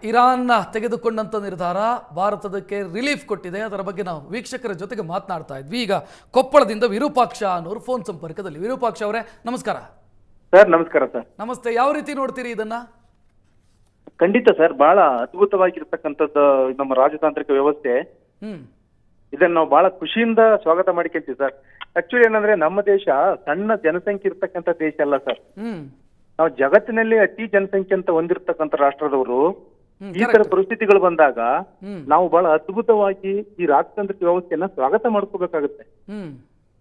Iran ತೆಗೆದುಕೊಂಡಂತ ನಿರ್ಧಾರ ಭಾರತಕ್ಕೆ relief ಕೊಟ್ಟಿದೆ. ಅದರ ಬಗ್ಗೆ ನಾವು ವೀಕ್ಷಕರ ಜೊತೆಗೆ ಮಾತನಾಡ್ತಾ ಇದ್ವಿ. ಈಗ ಕೊಪ್ಪಳದಿಂದ ವಿರೂಪಾಕ್ಷ ಅನ್ನೋರು ಫೋನ್ ಸಂಪರ್ಕದಲ್ಲಿ. ವಿರೂಪಾಕ್ಷ ಅವರೇ ನಮಸ್ಕಾರ. ಸರ್ ನಮಸ್ಕಾರ ಸರ್. ನಮಸ್ತೆ. ಯಾವ ರೀತಿ ನೋಡ್ತೀರಿ ಇದನ್ನ? ಖಂಡಿತ ಸರ್, ಬಹಳ ಅದ್ಭುತವಾಗಿರ್ತಕ್ಕಂಥದ್ದು ನಮ್ಮ ರಾಜತಾಂತ್ರಿಕ ವ್ಯವಸ್ಥೆ. ಇದನ್ನ ನಾವು ಬಹಳ ಖುಷಿಯಿಂದ ಸ್ವಾಗತ ಮಾಡಿಕೊಂತೀವಿ ಸರ್. ಆಕ್ಚುಲಿ ಏನಂದ್ರೆ ನಮ್ಮ ದೇಶ ಸಣ್ಣ ಜನಸಂಖ್ಯೆ ಇರ್ತಕ್ಕಂಥ ದೇಶ ಅಲ್ಲ ಸರ್. ನಾವು ಜಗತ್ತಿನಲ್ಲಿ ಅತಿ ಜನಸಂಖ್ಯೆ ಅಂತ ಹೊಂದಿರತಕ್ಕಂಥ ರಾಷ್ಟ್ರದವರು. ಈ ತರ ಪರಿಸ್ಥಿತಿಗಳು ಬಂದಾಗ ನಾವು ಬಹಳ ಅದ್ಭುತವಾಗಿ ಈ ರಾಜತಾಂತ್ರಿಕ ವ್ಯವಸ್ಥೆಯನ್ನ ಸ್ವಾಗತ ಮಾಡ್ಕೋಬೇಕಾಗುತ್ತೆ.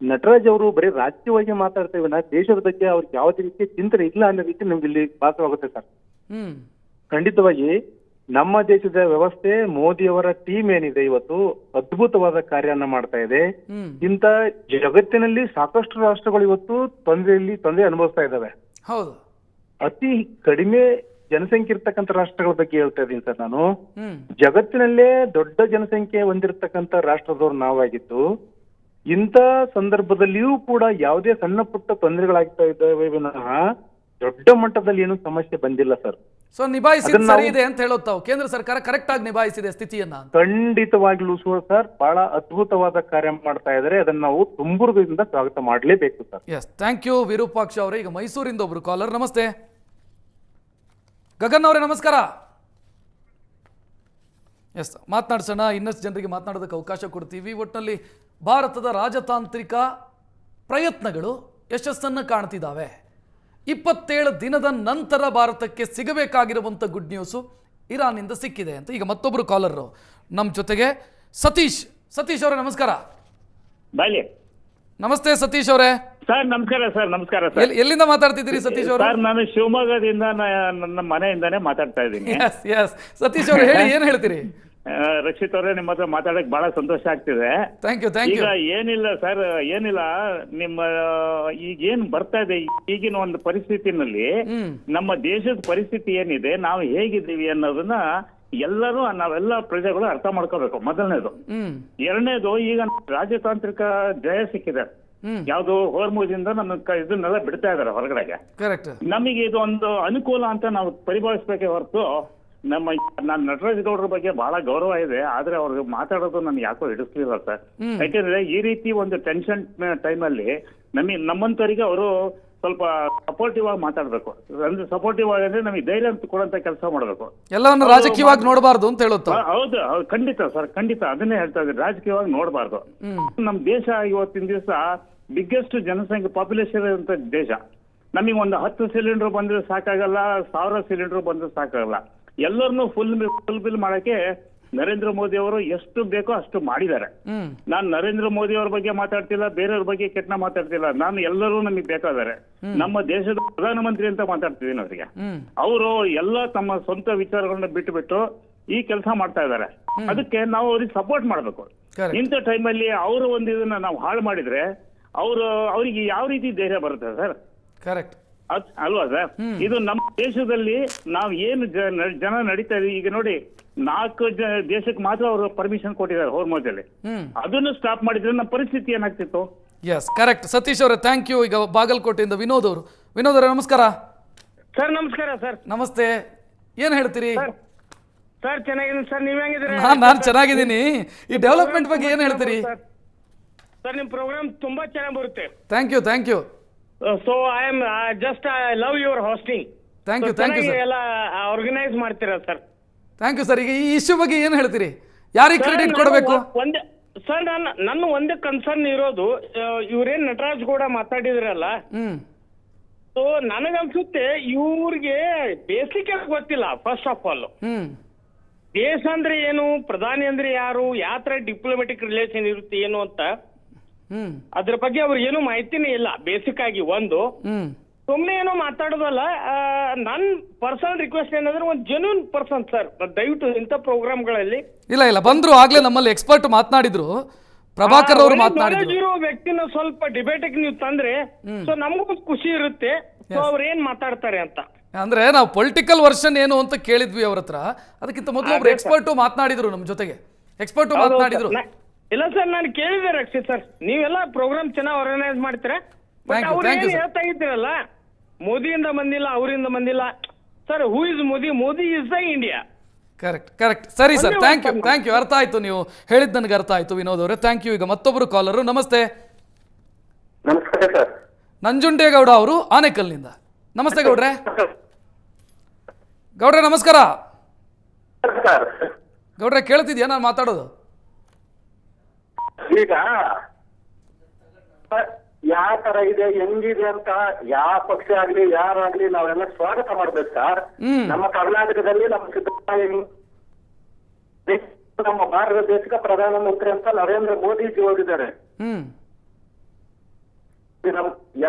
ನಟರಾಜ್ ಅವರು ಬರೀ ರಾಜ್ಯವಾಗಿ ಮಾತಾಡ್ತೇವೆ, ದೇಶದ ಬಗ್ಗೆ ಅವ್ರಿಗೆ ಯಾವುದೇ ರೀತಿಯ ಚಿಂತನೆ ಇಲ್ಲ ಅನ್ನೋ ರೀತಿ ನಮ್ಗೆ ಇಲ್ಲಿ ಭಾಸವಾಗುತ್ತೆ ಸರ್. ಖಂಡಿತವಾಗಿ ನಮ್ಮ ದೇಶದ ವ್ಯವಸ್ಥೆ, ಮೋದಿಯವರ ಟೀಮ್ ಏನಿದೆ ಇವತ್ತು ಅದ್ಭುತವಾದ ಕಾರ್ಯನ ಮಾಡ್ತಾ ಇದೆ. ಇಂತ ಜಗತ್ತಿನಲ್ಲಿ ಸಾಕಷ್ಟು ರಾಷ್ಟ್ರಗಳು ಇವತ್ತು ತೊಂದರೆ ಅನುಭವಿಸ್ತಾ ಇದ್ದಾವೆ. ಹೌದು. ಅತಿ ಕಡಿಮೆ ಜನಸಂಖ್ಯೆ ಇರ್ತಕ್ಕಂಥ ರಾಷ್ಟ್ರಗಳ ಬಗ್ಗೆ ಹೇಳ್ತಾ ಇದ್ದೀನಿ ಸರ್ ನಾನು. ಜಗತ್ತಿನಲ್ಲೇ ದೊಡ್ಡ ಜನಸಂಖ್ಯೆ ಹೊಂದಿರತಕ್ಕಂಥ ರಾಷ್ಟ್ರದವ್ರು ನಾವಾಗಿದ್ದು, ಇಂಥ ಸಂದರ್ಭದಲ್ಲಿಯೂ ಕೂಡ ಯಾವುದೇ ಸಣ್ಣ ಪುಟ್ಟ ತೊಂದರೆಗಳಾಗ್ತಾ ಇದ್ದಾವೆ ವಿನಃ ದೊಡ್ಡ ಮಟ್ಟದಲ್ಲಿ ಏನು ಸಮಸ್ಯೆ ಬಂದಿಲ್ಲ ಸರ್. ಸೊ ನಿಭಾಯಿಸಿದ ಸರಿ ಇದೆ ಅಂತ ಹೇಳುತ್ತಾವು. ಕೇಂದ್ರ ಸರ್ಕಾರ ಕರೆಕ್ಟ್ ಆಗಿ ನಿಭಾಯಿಸಿದೆ ಸ್ಥಿತಿಯನ್ನ. ಖಂಡಿತವಾಗ್ಲೂ ಸರ್ ಬಹಳ ಅದ್ಭುತವಾದ ಕಾರ್ಯ ಮಾಡ್ತಾ ಇದ್ದಾರೆ. ಅದನ್ನ ನಾವು ತುಂಬುರದಿಂದ ಸ್ವಾಗತ ಮಾಡಲೇಬೇಕು sir. Yes, thank you Virupaksha ಅವರೇ. ಈಗ ಮೈಸೂರಿಂದ ಒಬ್ರು ಕಾಲರ್. ನಮಸ್ತೆ ಗಗನ್ ಅವರೇ, ನಮಸ್ಕಾರ. ಎಸ್, ಮಾತನಾಡ್ಸೋಣ. ಇನ್ನಷ್ಟು ಜನರಿಗೆ ಮಾತನಾಡೋದಕ್ಕೆ ಅವಕಾಶ ಕೊಡ್ತೀವಿ. ಒಟ್ಟಿನಲ್ಲಿ ಭಾರತದ ರಾಜತಾಂತ್ರಿಕ ಪ್ರಯತ್ನಗಳು ಯಶಸ್ಸನ್ನು ಕಾಣ್ತಿದ್ದಾವೆ. 27 ದಿನದ ನಂತರ ಭಾರತಕ್ಕೆ ಸಿಗಬೇಕಾಗಿರುವಂಥ ಗುಡ್ ನ್ಯೂಸು ಇರಾನಿಂದ ಸಿಕ್ಕಿದೆ ಅಂತ. ಈಗ ಮತ್ತೊಬ್ಬರು ಕಾಲರು ನಮ್ಮ ಜೊತೆಗೆ ಸತೀಶ್ ಅವರೇ, ನಮಸ್ಕಾರ. ನಮಸ್ತೆ ಸತೀಶ್ ಅವರೇ. ಸರ್ ನಮಸ್ಕಾರ. ಸರ್ ನಮಸ್ಕಾರ ಸರ್. ಎಲ್ಲಿಂದ ಮಾತಾಡ್ತಿದ್ದೀರಿ ಸತೀಶ್ ಅವರು? ಸರ್ ನಾನು ಶಿವಮೊಗ್ಗದಿಂದ, ನನ್ನ ಮನೆಯಿಂದಾನೇ ಮಾತಾಡ್ತಾ ಇದ್ದೀನಿ. ಎಸ್ ಸತೀಶ್ ಅವರು ಹೇಳಿ, ಏನ್ ಹೇಳ್ತೀರಿ? ರಕ್ಷಿತ್ ಅವರೇ, ನಿಮ್ಮ ಹತ್ರ ಮಾತಾಡಕ್ ಬಹಳ ಸಂತೋಷ ಆಗ್ತಿದೆ. Thank you. ಈಗ ಏನಿಲ್ಲ ಸರ್, ಏನಿಲ್ಲ, ನಿಮ್ಮ ಈಗ ಏನ್ ಬರ್ತಾ ಇದೆ ಈಗಿನ ಒಂದು ಪರಿಸ್ಥಿತಿನಲ್ಲಿ ನಮ್ಮ ದೇಶದ ಪರಿಸ್ಥಿತಿ ಏನಿದೆ, ನಾವು ಹೇಗಿದ್ದೀವಿ ಅನ್ನೋದನ್ನ ನಾವೆಲ್ಲ ಪ್ರಜೆಗಳು ಅರ್ಥ ಮಾಡ್ಕೋಬೇಕು. ಮೊದಲನೇದು. ಎರಡನೇದು, ಈಗ ರಾಜತಾಂತ್ರಿಕ ಜಯ ಸಿಕ್ಕಿದೆ. ಯಾವ್ದು ಹೋರ್ಮುಜಿಂದ ನಮ್ಮ ಇದನ್ನೆಲ್ಲ ಬಿಡ್ತಾ ಇದಾರೆ ಹೊರಗಡೆಗೆ. ನಮಗೆ ಇದು ಒಂದು ಅನುಕೂಲ ಅಂತ ನಾವು ಪರಿಭಾವಿಸ್ಬೇಕೇ ಹೊರತು, ನಾನು ನಟರಾಜ್ ಗೌಡ್ರ ಬಗ್ಗೆ ಬಹಳ ಗೌರವ ಇದೆ, ಆದ್ರೆ ಅವ್ರಿಗೆ ಮಾತಾಡೋದು ನನ್ಗೆ ಯಾಕೋ ಹಿಡಿಸ್ಲಿಲ್ಲ ಸರ್. ಯಾಕೆಂದ್ರೆ ಈ ರೀತಿ ಒಂದು ಟೆನ್ಷನ್ ಟೈಮಲ್ಲಿ ನಮ್ಮಂತವರಿಗೆ ಅವರು ಸ್ವಲ್ಪ ಸಪೋರ್ಟಿವ್ ಆಗಿ ಮಾತಾಡ್ಬೇಕು. ಅಂದ್ರೆ ಸಪೋರ್ಟಿವ್ ಆಗಿ ಅಂದ್ರೆ ನಮಗೆ ಧೈರ್ಯ ಕೊಡುವಂತ ಕೆಲಸ ಮಾಡಬೇಕು. ಎಲ್ಲವನ್ನ ರಾಜಕೀಯವಾಗಿ ನೋಡಬಾರ್ದು ಅಂತ ಹೇಳುತ್ತೆ. ಹೌದು, ಖಂಡಿತ ಸರ್, ಖಂಡಿತ ಅದನ್ನೇ ಹೇಳ್ತಾ ಇದ್ದೀನಿ. ರಾಜಕೀಯವಾಗಿ ನೋಡಬಾರ್ದು. ನಮ್ ದೇಶ ಇವತ್ತಿನ ದಿವಸ ಬಿಗ್ಗೆಸ್ಟ್ ಜನಸಂಖ್ಯೆ ಪಾಪ್ಯುಲೇಷನ್ ಇರುವಂತ ದೇಶ. ನಮಗೆ ಒಂದು 10 ಸಿಲಿಂಡರ್ ಬಂದ್ರೆ ಸಾಕಾಗಲ್ಲ, 1000 ಸಿಲಿಂಡರ್ ಬಂದ್ರೆ ಸಾಕಾಗಲ್ಲ. ಎಲ್ಲರನ್ನು ಫುಲ್ ಬಿಲ್ ಮಾಡಕ್ಕೆ ನರೇಂದ್ರ ಮೋದಿ ಅವರು ಎಷ್ಟು ಬೇಕೋ ಅಷ್ಟು ಮಾಡಿದ್ದಾರೆ. ನಾನು ನರೇಂದ್ರ ಮೋದಿ ಅವ್ರ ಬಗ್ಗೆ ಮಾತಾಡ್ತಿಲ್ಲ, ಬೇರೆಯವ್ರ ಬಗ್ಗೆ ಕೆಟ್ಟ ಮಾತಾಡ್ತಿಲ್ಲ. ನಾನು ಎಲ್ಲರೂ ನಮಗೆ ಬೇಕಾದರೆ ನಮ್ಮ ದೇಶದ ಪ್ರಧಾನಮಂತ್ರಿ ಅಂತ ಮಾತಾಡ್ತಿದ್ದೀನಿ ಅವರಿಗೆ. ಅವರು ಎಲ್ಲ ತಮ್ಮ ಸ್ವಂತ ವಿಚಾರಗಳನ್ನ ಬಿಟ್ಟು ಈ ಕೆಲಸ ಮಾಡ್ತಾ ಇದ್ದಾರೆ. ಅದಕ್ಕೆ ನಾವು ಅವ್ರಿಗೆ ಸಪೋರ್ಟ್ ಮಾಡ್ಬೇಕು. ಇಂಥ ಟೈಮಲ್ಲಿ ಅವರು ಒಂದು ಇದನ್ನ ನಾವು ಹಾಳು ಮಾಡಿದ್ರೆ ಅವ್ರಿಗೆ ಯಾವ ರೀತಿ ಧೈರ್ಯ ಬರುತ್ತೆ ಸರ್? ಕರೆಕ್ಟ್ ಅಲ್ವಾ ಸರ್? ಇದು ನಮ್ಮ ದೇಶದಲ್ಲಿ ನಾವು ಏನು ಜನ ನಡೀತಾ ಇದೀವಿ. ಈಗ ನೋಡಿ, 4 ದೇಶಕ್ಕೆ ಮಾತ್ರ ಅವರು ಪರ್ಮಿಷನ್ ಕೊಟ್ಟಿದ್ದಾರೆ ಹೋರ್ಮೋಜಲ್ಲಿ. ಅದನ್ನು ಸ್ಟಾಪ್ ಮಾಡಿದ್ರೆ ನಮ್ಮ ಪರಿಸ್ಥಿತಿ ಏನಾಗ್ತಿತ್ತು? ಎಸ್, ಕರೆಕ್ಟ್ ಸತೀಶ್ ಅವರೇ, ಥ್ಯಾಂಕ್ ಯು. ಈಗ ಬಾಗಲಕೋಟೆಯಿಂದ ವಿನೋದ್ ಅವರೇ, ನಮಸ್ಕಾರ. ಸರ್ ನಮಸ್ಕಾರ ಸರ್. ನಮಸ್ತೆ. ಏನ್ ಹೇಳ್ತೀರಿ? ಸರ್ ಚೆನ್ನಾಗಿದ್ದೀನಿ ಸರ್, ನೀವ್ ಹೆಂಗಿದ್ದೀರಿ? ನಾನು ಚೆನ್ನಾಗಿದ್ದೀನಿ. ಈ ಡೆವಲಪ್ಮೆಂಟ್ ಬಗ್ಗೆ ಏನ್ ಹೇಳ್ತೀರಿ? ಸರ್ ನಿಮ್ ಪ್ರೋಗ್ರಾಮ್ ತುಂಬಾ ಚೆನ್ನಾಗಿ ಬರುತ್ತೆ. Thank you. So I love your hosting. Thank you sir. ಎಲ್ಲ ಆರ್ಗನೈಸ್ ಮಾಡ್ತೀರಾ ಸರ್? Thank you sir. ಈಗ ಈ ಇಶ್ಯೂ ಬಗ್ಗೆ ಏನ್ ಹೇಳ್ತೀರಿ? ಯಾರಿಗೆ ಕ್ರೆಡಿಟ್ ಕೊಡಬೇಕು? ಸರ್ ನನ್ನ ಒಂದೇ ಕನ್ಸರ್ನ್ ಇರೋದು, ಇವ್ರೇನ್ ನಟರಾಜ್ ಗೌಡ ಮಾತಾಡಿದ್ರಲ್ಲ, ಸೊ ನನಗನ್ಸುತ್ತೆ ಇವ್ರಿಗೆ ಬೇಸಿಕ್ ಗೊತ್ತಿಲ್ಲ. ಫಸ್ಟ್ ಆಫ್ ಆಲ್, ದೇಶ ಅಂದ್ರೆ ಏನು, ಪ್ರಧಾನಿ ಅಂದ್ರೆ ಯಾರು, ಯಾವ ತರ ಡಿಪ್ಲೊಮ್ಯಾಟಿಕ್ ರಿಲೇಷನ್ ಇರುತ್ತೆ ಏನು ಅಂತ ಅದ್ರ ಬಗ್ಗೆ ಅವ್ರಿಗೆ ಏನು ಮಾಹಿತಿನೇ ಇಲ್ಲ. ಬೇಸಿಕ್ ಆಗಿ ಒಂದು ಸುಮ್ನೆ ಏನೋ ಮಾತಾಡೋದಲ್ಲ. ನನ್ ಪರ್ಸನಲ್ ರಿಕ್ವೆಸ್ಟ್ ಏನಂದ್ರೆ, ಒಂದು ಜೆನ್ಯೂನ್ ಪರ್ಸನ್ ಸರ್, ದಯವಿಟ್ಟು ಇಂಥ ಪ್ರೋಗ್ರಾಮ್ಗಳಲ್ಲಿ ಇಲ್ಲ ಬಂದ್ರು. ಆಗ್ಲೇ ನಮ್ಮಲ್ಲಿ ಎಕ್ಸ್ಪರ್ಟ್ ಮಾತನಾಡಿದ್ರು, ಪ್ರಭಾಕರ್ ಅವರು ಮಾತನಾಡಿದ್ರು. ಇರೋ ವ್ಯಕ್ತಿನ ಸ್ವಲ್ಪ ಡಿಬೇಟಿಗೆ ನೀವು ತಂದ್ರೆ ಸೊ ನಮಗೂ ಖುಷಿ ಇರುತ್ತೆ. ಸೊ ಅವ್ರು ಏನ್ ಮಾತಾಡ್ತಾರೆ ಅಂತ. ಅಂದ್ರೆ ನಾವು ಪೊಲಿಟಿಕಲ್ ವರ್ಷನ್ ಏನು ಅಂತ ಕೇಳಿದ್ವಿ ಅವ್ರ ಹತ್ರ. ಅದಕ್ಕಿಂತ ಮೊದಲು ಒಬ್ರು ಎಕ್ಸ್ಪರ್ಟ್ ಮಾತನಾಡಿದ್ರು ನಮ್ಮ ಜೊತೆಗೆ. ಇಲ್ಲ ಸರ್, ನಾನು ಕೇಳಿದೆ ರಕ್ಷಿತ್ ಸರ್, ನೀವೆಲ್ಲ ಪ್ರೋಗ್ರಾಮ್ ಚೆನ್ನಾಗಿ ಆರ್ಗನೈಸ್ ಮಾಡ್ತೀರಾ. ಬಟ್ ಅವ್ರು ಏನ್ ಹೇಳ್ತಾ ಇದ್ದೀರಲ್ಲ, ಮೋದಿಯಿಂದ ಬಂದಿಲ್ಲ, ಅವರಿಂದ ಬಂದಿಲ್ಲ. Sir, who is Modi? Modi is the India. Correct ಸರಿ ಸರ್, ಥ್ಯಾಂಕ್ ಯು ಅರ್ಥ ಆಯ್ತು, ನೀವು ಹೇಳಿದ್ ನನಗೆ ಅರ್ಥ ಆಯ್ತು ವಿನೋದ್ ಅವರೇ, ಥ್ಯಾಂಕ್ ಯು. ಈಗ ಮತ್ತೊಬ್ಬರು ಕಾಲರು. ನಮಸ್ತೆ. ನಮಸ್ಕಾರ ಸರ್. ನಂಜುಂಡೇಗೌಡ ಅವರು ಆನೇಕಲ್ನಿಂದ. ನಮಸ್ತೆ ಗೌಡ್ರೆ. ನಮಸ್ಕಾರ ಗೌಡ್ರೆ, ಕೇಳ್ತಿದ್ಯಾ ನಾನು ಮಾತಾಡೋದು? ಈಗ ಯಾವ ತರ ಇದೆ ಹೆಂಗಿದೆ ಅಂತ ಯಾವ ಪಕ್ಷ ಆಗ್ಲಿ ಯಾರಾಗ್ಲಿ ನಾವೆಲ್ಲ ಸ್ವಾಗತ ಮಾಡ್ಬೇಕು ಸರ್. ನಮ್ಮ ಕರ್ನಾಟಕದಲ್ಲಿ ನಮ್ಮ ಸಿದ್ದರಾಮಯ್ಯ, ನಮ್ಮ ಭಾರತ ದೇಶದ ಪ್ರಧಾನಮಂತ್ರಿ ಅಂತ ನರೇಂದ್ರ ಮೋದಿಜಿ ಹೋಗಿದ್ದಾರೆ.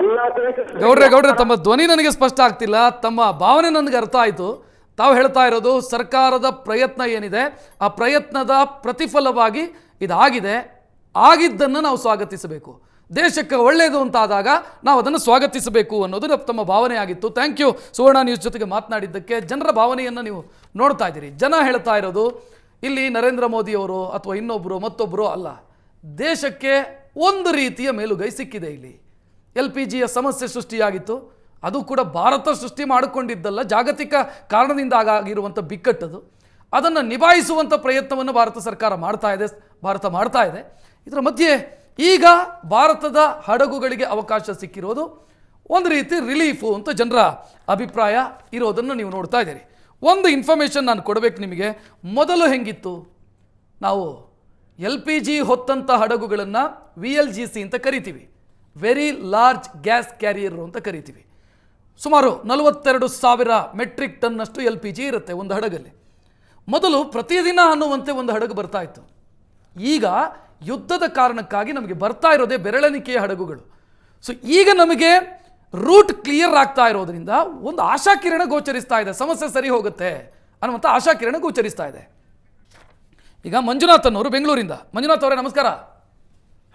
ಎಲ್ಲಾ ಗೌಡ್ರೆ ತಮ್ಮ ಧ್ವನಿ ನನಗೆ ಸ್ಪಷ್ಟ ಆಗ್ತಿಲ್ಲ, ತಮ್ಮ ಭಾವನೆ ನನಗೆ ಅರ್ಥ ಆಯ್ತು. ತಾವು ಹೇಳ್ತಾ ಇರೋದು ಸರ್ಕಾರದ ಪ್ರಯತ್ನ ಏನಿದೆ ಆ ಪ್ರಯತ್ನದ ಪ್ರತಿಫಲವಾಗಿ ಇದಾಗಿದೆ, ಆಗಿದ್ದನ್ನು ನಾವು ಸ್ವಾಗತಿಸಬೇಕು, ದೇಶಕ್ಕೆ ಒಳ್ಳೆಯದು ಅಂತಾದಾಗ ನಾವು ಅದನ್ನು ಸ್ವಾಗತಿಸಬೇಕು ಅನ್ನೋದು ತಮ್ಮ ಭಾವನೆ ಆಗಿತ್ತು. ಥ್ಯಾಂಕ್ ಯು ಸುವರ್ಣ ನ್ಯೂಸ್ ಜೊತೆಗೆ ಮಾತನಾಡಿದ್ದಕ್ಕೆ. ಜನರ ಭಾವನೆಯನ್ನು ನೀವು ನೋಡ್ತಾ ಇದ್ದೀರಿ. ಜನ ಹೇಳ್ತಾ ಇರೋದು ಇಲ್ಲಿ ನರೇಂದ್ರ ಮೋದಿಯವರು ಅಥವಾ ಇನ್ನೊಬ್ಬರು ಮತ್ತೊಬ್ಬರು ಅಲ್ಲ, ದೇಶಕ್ಕೆ ಒಂದು ರೀತಿಯ ಮೇಲುಗೈ ಸಿಕ್ಕಿದೆ. ಇಲ್ಲಿ LPGಯ ಸಮಸ್ಯೆ ಸೃಷ್ಟಿಯಾಗಿತ್ತು, ಅದು ಕೂಡ ಭಾರತ ಸೃಷ್ಟಿ ಮಾಡಿಕೊಂಡಿದ್ದಲ್ಲ, ಜಾಗತಿಕ ಕಾರಣದಿಂದ ಆಗಿರುವಂಥ ಬಿಕ್ಕಟ್ಟದು. ಅದನ್ನು ನಿಭಾಯಿಸುವಂಥ ಪ್ರಯತ್ನವನ್ನು ಭಾರತ ಸರ್ಕಾರ ಮಾಡ್ತಾ ಇದೆ. ಇದರ ಮಧ್ಯೆ ಈಗ ಭಾರತದ ಹಡಗುಗಳಿಗೆ ಅವಕಾಶ ಸಿಕ್ಕಿರೋದು ಒಂದು ರೀತಿ ರಿಲೀಫು ಅಂತ ಜನರ ಅಭಿಪ್ರಾಯ ಇರೋದನ್ನು ನೀವು ನೋಡ್ತಾ ಇದ್ದೀರಿ. ಒಂದು ಇನ್ಫಾರ್ಮೇಷನ್ ನಾನು ಕೊಡಬೇಕು ನಿಮಗೆ. ಮೊದಲು ಹೆಂಗಿತ್ತು, ನಾವು LPG ಹೊತ್ತಂಥ ಹಡಗುಗಳನ್ನು VLGC ಅಂತ ಕರಿತೀವಿ, ವೆರಿ ಲಾರ್ಜ್ ಗ್ಯಾಸ್ ಕ್ಯಾರಿಯರ್ ಅಂತ ಕರಿತೀವಿ. ಸುಮಾರು 42,000 ಮೆಟ್ರಿಕ್ ಟನ್ನಷ್ಟು LPG ಇರುತ್ತೆ ಒಂದು ಹಡಗಲ್ಲಿ. ಮೊದಲು ಪ್ರತಿದಿನ ಅನ್ನುವಂತೆ ಒಂದು ಹಡಗು ಬರ್ತಾ ಇತ್ತು. ಈಗ ಯುದ್ಧದ ಕಾರಣಕ್ಕಾಗಿ ನಮಗೆ ಬರ್ತಾ ಇರೋದೇ ಬೆರಳೆಣಿಕೆಯ ಹಡಗುಗಳು. ಸೊ ಈಗ ನಮಗೆ ರೂಟ್ ಕ್ಲಿಯರ್ ಆಗ್ತಾ ಇರೋದ್ರಿಂದ ಒಂದು ಆಶಾಕಿರಣ ಗೋಚರಿಸ್ತಾ ಇದೆ, ಸಮಸ್ಯೆ ಸರಿ ಹೋಗುತ್ತೆ ಅನ್ನುವಂಥ ಆಶಾಕಿರಣ ಗೋಚರಿಸ್ತಾ ಇದೆ. ಈಗ ಮಂಜುನಾಥ್ ಅನ್ನೋರು ಬೆಂಗಳೂರಿಂದ. ಮಂಜುನಾಥ್ ಅವರೇ ನಮಸ್ಕಾರ.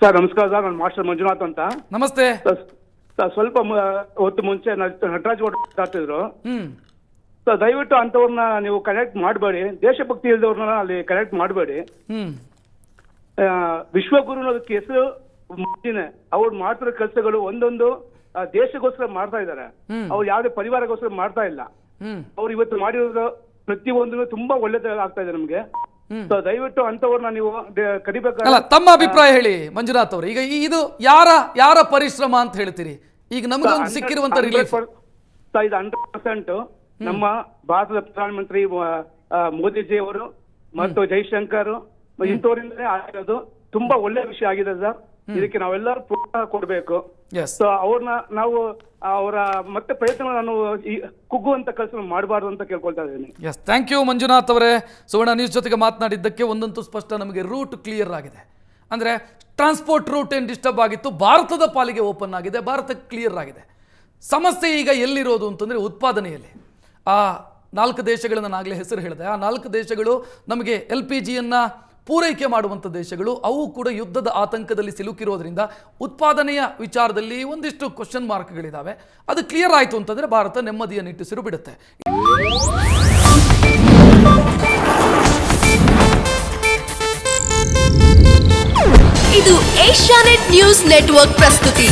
ಸರ್ ನಮಸ್ಕಾರ ಸರ್, ನಾನು ಮಾಸ್ಟರ್ ಮಂಜುನಾಥ್ ಅಂತ. ನಮಸ್ತೆ ಸರ್. ಸ್ವಲ್ಪ ಹೊತ್ತು ಮುಂಚೆ ನಟರಾಜ್ ಗೌಡ ಮಾತಾಡ್ತಿದ್ರು ಸರ್. ದಯವಿಟ್ಟು ಅಂತವ್ರನ್ನ ನೀವು ಕನೆಕ್ಟ್ ಮಾಡಬೇಡಿ, ದೇಶಭಕ್ತಿ ಇಲ್ದವ್ರನ್ನ ಅಲ್ಲಿ ಕನೆಕ್ಟ್ ಮಾಡಬೇಡಿ. ವಿಶ್ವಗುರು ಅನ್ನೋದಕ್ಕೆ ಹೆಸರು ಮುಂಚಿನೆ ಅವ್ರು ಮಾಡ್ತಿರೋ ಕೆಲಸಗಳು ಒಂದೊಂದು ದೇಶಗೋಸ್ಕರ ಮಾಡ್ತಾ ಇದ್ದಾರೆ, ಅವ್ರು ಯಾವುದೇ ಪರಿವಾರಗೋಸ್ಕರ ಮಾಡ್ತಾ ಇಲ್ಲ. ಅವ್ರು ಇವತ್ತು ಮಾಡಿರೋ ಪ್ರತಿಯೊಂದು ತುಂಬಾ ಒಳ್ಳೇದಾಗ್ತಾ ಇದೆ ನಮ್ಗೆ. ಸೊ ದಯವಿಟ್ಟು ಅಂತವ್ರನ್ನ ನೀವು ಕರಿಬೇಕಲ್ಲ. ತಮ್ಮ ಅಭಿಪ್ರಾಯ ಹೇಳಿ ಮಂಜುನಾಥ್ ಅವರು. ಈಗ ಇದು ಯಾರ ಪರಿಶ್ರಮ ಅಂತ ಹೇಳ್ತೀರಿ? ಈಗ ನಮಗೆ ಸಿಕ್ಕಿರುವಂತ ರಿಲೀಫ್ ಇದು 100% ನಮ್ಮ ಭಾರತದ ಪ್ರಧಾನಮಂತ್ರಿ ಮೋದಿಜಿ ಅವರು ಮತ್ತು ಜೈಶಂಕರ್ ಇಂಥವರಿಂದಲೇ ಆಗಿರೋದು. ತುಂಬಾ ಒಳ್ಳೆ ವಿಷಯ ಆಗಿದೆ ಸರ್. ಇದಕ್ಕೆ ನಾವೆಲ್ಲರೂ ಪ್ರೋತ್ಸಾಹ ಕೊಡಬೇಕು. ಸೊ ಅವ್ರನ್ನ ನಾವು ಅವರ ಮತ್ತೆ ಪ್ರಯತ್ನ ನಾನು ಕುಗ್ಗುವಂತ ಕೆಲಸ ಮಾಡಬಾರ್ದು ಅಂತ ಕೇಳ್ಕೊಳ್ತಾ ಇದ್ದೀನಿ. ಎಸ್, ಥ್ಯಾಂಕ್ ಯು ಮಂಜುನಾಥ್ ಅವರೇ. ಸುವರ್ಣ ನ್ಯೂಸ್ ಜೊತೆಗೆ ಮಾತನಾಡಿದ್ದಕ್ಕೆ. ಒಂದಂತೂ ಸ್ಪಷ್ಟ, ನಮಗೆ ರೂಟ್ ಕ್ಲಿಯರ್ ಆಗಿದೆ. ಅಂದರೆ ಟ್ರಾನ್ಸ್ಪೋರ್ಟ್ ರೂಟ್ ಏನು ಡಿಸ್ಟರ್ಬ್ ಆಗಿತ್ತು, ಭಾರತದ ಪಾಲಿಗೆ ಓಪನ್ ಆಗಿದೆ, ಭಾರತಕ್ಕೆ ಕ್ಲಿಯರ್ ಆಗಿದೆ. ಸಮಸ್ಯೆ ಈಗ ಎಲ್ಲಿರೋದು ಅಂತಂದರೆ ಉತ್ಪಾದನೆಯಲ್ಲಿ. ಆ 4 ದೇಶಗಳನ್ನು ನಾಗಲೇ ಹೆಸರು ಹೇಳಿದೆ. ಆ 4 ದೇಶಗಳು ನಮಗೆ LPGಯನ್ನು ಪೂರೈಕೆ ಮಾಡುವಂಥ ದೇಶಗಳು. ಅವು ಕೂಡ ಯುದ್ಧದ ಆತಂಕದಲ್ಲಿ ಸಿಲುಕಿರೋದ್ರಿಂದ ಉತ್ಪಾದನೆಯ ವಿಚಾರದಲ್ಲಿ ಒಂದಿಷ್ಟು ಕ್ವಶನ್ ಮಾರ್ಕ್ಗಳಿದ್ದಾವೆ. ಅದು ಕ್ಲಿಯರ್ ಆಯಿತು ಅಂತಂದರೆ ಭಾರತ ನೆಮ್ಮದಿಯ ನಿಟ್ಟುಸಿರು ಬಿಡುತ್ತೆ. ಇದು ಏಷ್ಯಾನೆಟ್ ನ್ಯೂಸ್ ನೆಟ್ವರ್ಕ್ ಪ್ರಸ್ತುತಿ.